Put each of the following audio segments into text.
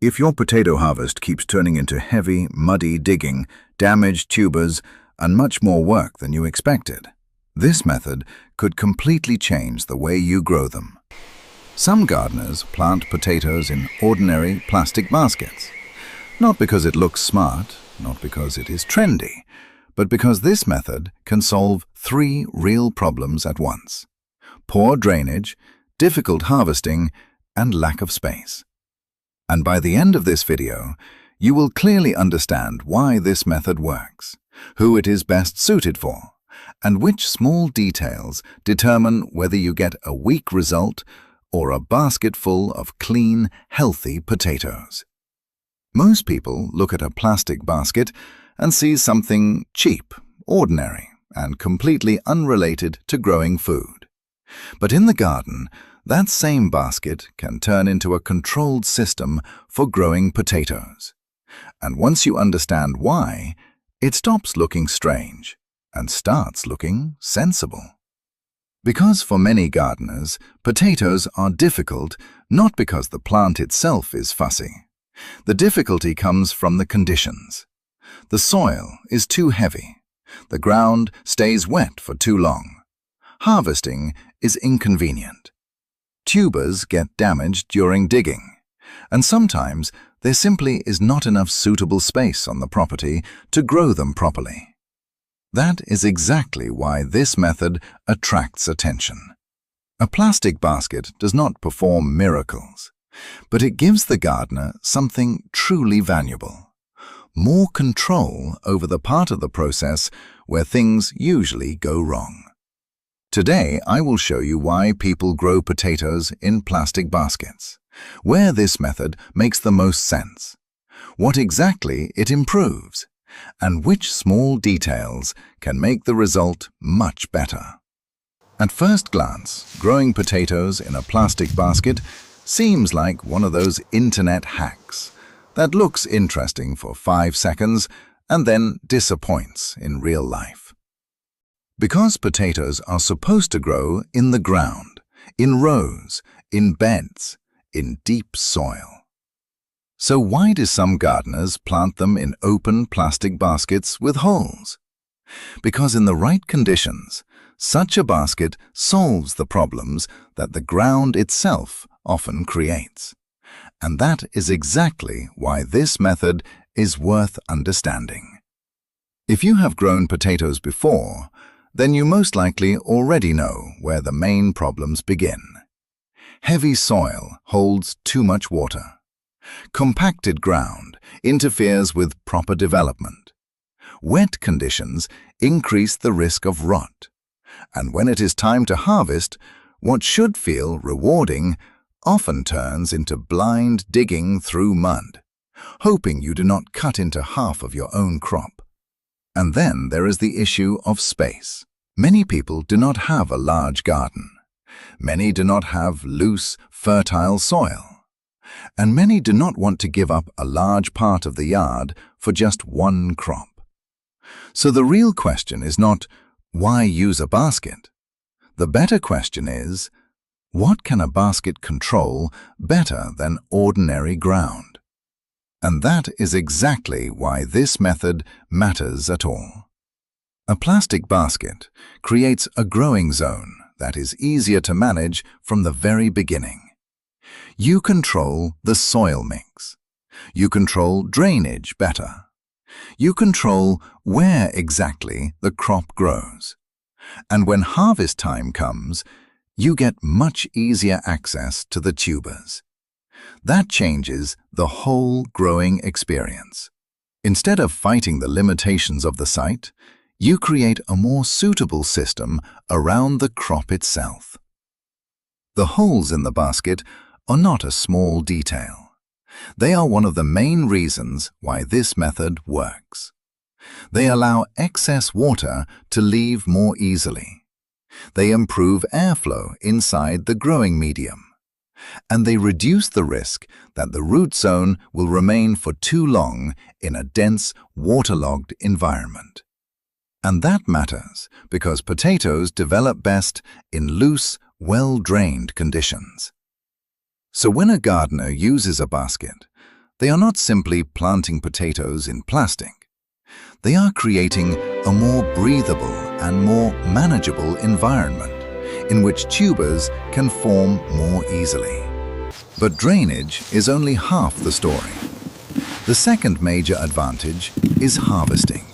If your potato harvest keeps turning into heavy, muddy digging, damaged tubers, and much more work than you expected, this method could completely change the way you grow them. Some gardeners plant potatoes in ordinary plastic baskets, not because it looks smart, not because it is trendy, but because this method can solve three real problems at once: poor drainage, difficult harvesting, and lack of space. And by the end of this video, you will clearly understand why this method works, who it is best suited for, and which small details determine whether you get a weak result or a basket full of clean, healthy potatoes. Most people look at a plastic basket and see something cheap, ordinary, and completely unrelated to growing food. But in the garden, that same basket can turn into a controlled system for growing potatoes. And once you understand why, it stops looking strange and starts looking sensible. Because for many gardeners, potatoes are difficult not because the plant itself is fussy. The difficulty comes from the conditions. The soil is too heavy. The ground stays wet for too long. Harvesting is inconvenient. Tubers get damaged during digging, and sometimes there simply is not enough suitable space on the property to grow them properly. That is exactly why this method attracts attention. A plastic basket does not perform miracles, but it gives the gardener something truly valuable: more control over the part of the process where things usually go wrong. Today, I will show you why people grow potatoes in plastic baskets, where this method makes the most sense, what exactly it improves, and which small details can make the result much better. At first glance, growing potatoes in a plastic basket seems like one of those internet hacks that looks interesting for 5 seconds and then disappoints in real life. Because potatoes are supposed to grow in the ground, in rows, in beds, in deep soil. So why do some gardeners plant them in open plastic baskets with holes? Because in the right conditions, such a basket solves the problems that the ground itself often creates. And that is exactly why this method is worth understanding. If you have grown potatoes before, then you most likely already know where the main problems begin. Heavy soil holds too much water. Compacted ground interferes with proper development. Wet conditions increase the risk of rot. And when it is time to harvest, what should feel rewarding often turns into blind digging through mud, hoping you do not cut into half of your own crop. And then there is the issue of space. Many people do not have a large garden. Many do not have loose, fertile soil. And many do not want to give up a large part of the yard for just one crop. So the real question is not, why use a basket? The better question is, what can a basket control better than ordinary ground? And that is exactly why this method matters at all. A plastic basket creates a growing zone that is easier to manage from the very beginning. You control the soil mix. You control drainage better. You control where exactly the crop grows. And when harvest time comes, you get much easier access to the tubers. That changes the whole growing experience. Instead of fighting the limitations of the site, you create a more suitable system around the crop itself. The holes in the basket are not a small detail. They are one of the main reasons why this method works. They allow excess water to leave more easily. They improve airflow inside the growing medium. And they reduce the risk that the root zone will remain for too long in a dense, waterlogged environment. And that matters because potatoes develop best in loose, well-drained conditions. So when a gardener uses a basket, They are not simply planting potatoes in plastic. They are creating a more breathable and more manageable environment in which tubers can form more easily. But drainage is only half the story. The second major advantage is harvesting.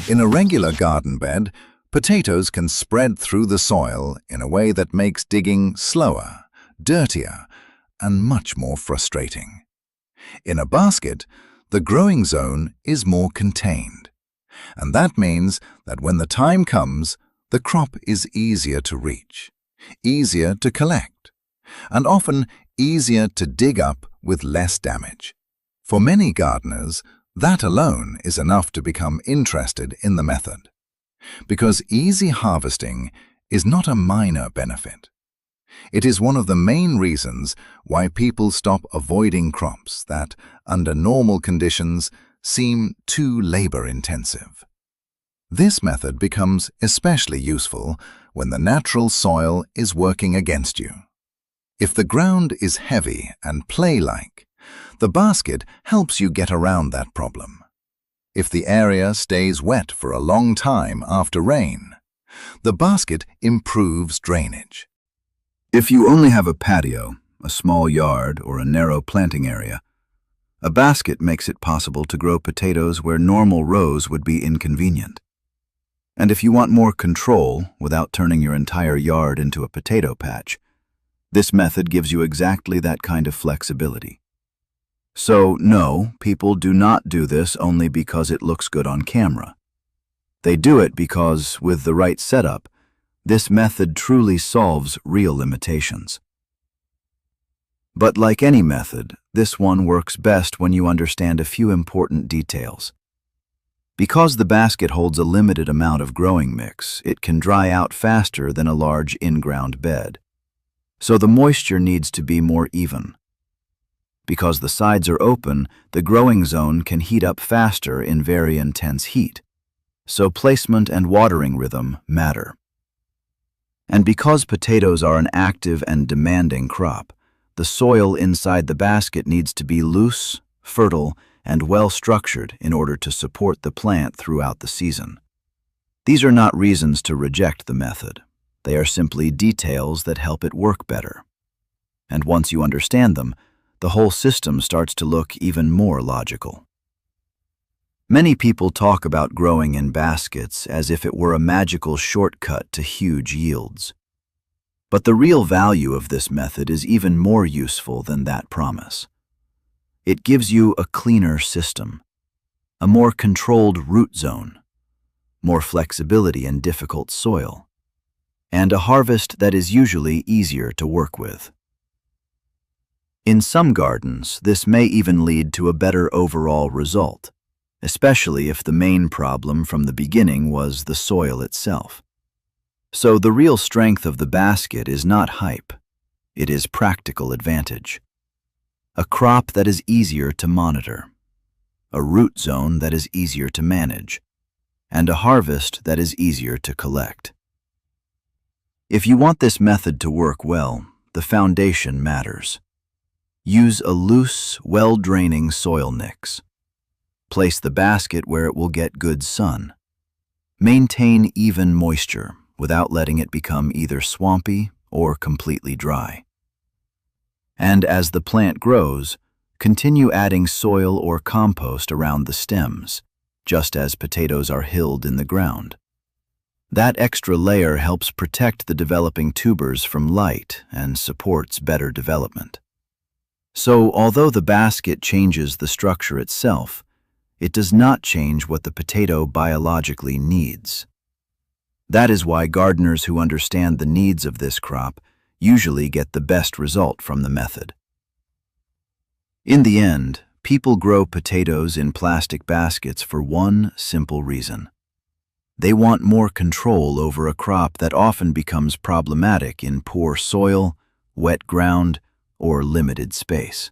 In a regular garden bed, potatoes can spread through the soil in a way that makes digging slower, dirtier, and much more frustrating. In a basket, the growing zone is more contained. And that means that when the time comes, the crop is easier to reach, easier to collect, and often easier to dig up with less damage. For many gardeners, that alone is enough to become interested in the method. Because easy harvesting is not a minor benefit. It is one of the main reasons why people stop avoiding crops that, under normal conditions, seem too labor-intensive. This method becomes especially useful when the natural soil is working against you. If the ground is heavy and clay-like, the basket helps you get around that problem. If the area stays wet for a long time after rain, the basket improves drainage. If you only have a patio, a small yard, or a narrow planting area, a basket makes it possible to grow potatoes where normal rows would be inconvenient. And if you want more control without turning your entire yard into a potato patch, this method gives you exactly that kind of flexibility. So, no, people do not do this only because it looks good on camera. They do it because, with the right setup, this method truly solves real limitations. But like any method, this one works best when you understand a few important details. Because the basket holds a limited amount of growing mix, it can dry out faster than a large in-ground bed. So the moisture needs to be more even. Because the sides are open, the growing zone can heat up faster in very intense heat. So placement and watering rhythm matter. And because potatoes are an active and demanding crop, the soil inside the basket needs to be loose, fertile, and well-structured in order to support the plant throughout the season. These are not reasons to reject the method. They are simply details that help it work better. And once you understand them, the whole system starts to look even more logical. Many people talk about growing in baskets as if it were a magical shortcut to huge yields. But the real value of this method is even more useful than that promise. It gives you a cleaner system, a more controlled root zone, more flexibility in difficult soil, and a harvest that is usually easier to work with. In some gardens, this may even lead to a better overall result, especially if the main problem from the beginning was the soil itself. So the real strength of the basket is not hype, it is practical advantage. A crop that is easier to monitor, a root zone that is easier to manage, and a harvest that is easier to collect. If you want this method to work well, the foundation matters. Use a loose, well-draining soil mix. Place the basket where it will get good sun. Maintain even moisture without letting it become either swampy or completely dry. And as the plant grows, continue adding soil or compost around the stems, just as potatoes are hilled in the ground. That extra layer helps protect the developing tubers from light and supports better development. So, although the basket changes the structure itself, it does not change what the potato biologically needs. That is why gardeners who understand the needs of this crop usually get the best result from the method. In the end, people grow potatoes in plastic baskets for one simple reason. They want more control over a crop that often becomes problematic in poor soil, wet ground, or limited space.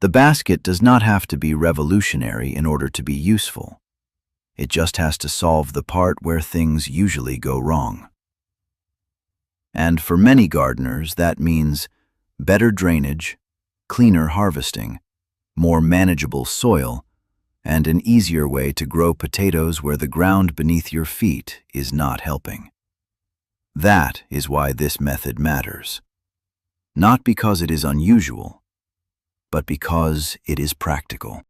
The basket does not have to be revolutionary in order to be useful. It just has to solve the part where things usually go wrong. And for many gardeners, that means better drainage, cleaner harvesting, more manageable soil, and an easier way to grow potatoes where the ground beneath your feet is not helping. That is why this method matters. Not because it is unusual, but because it is practical.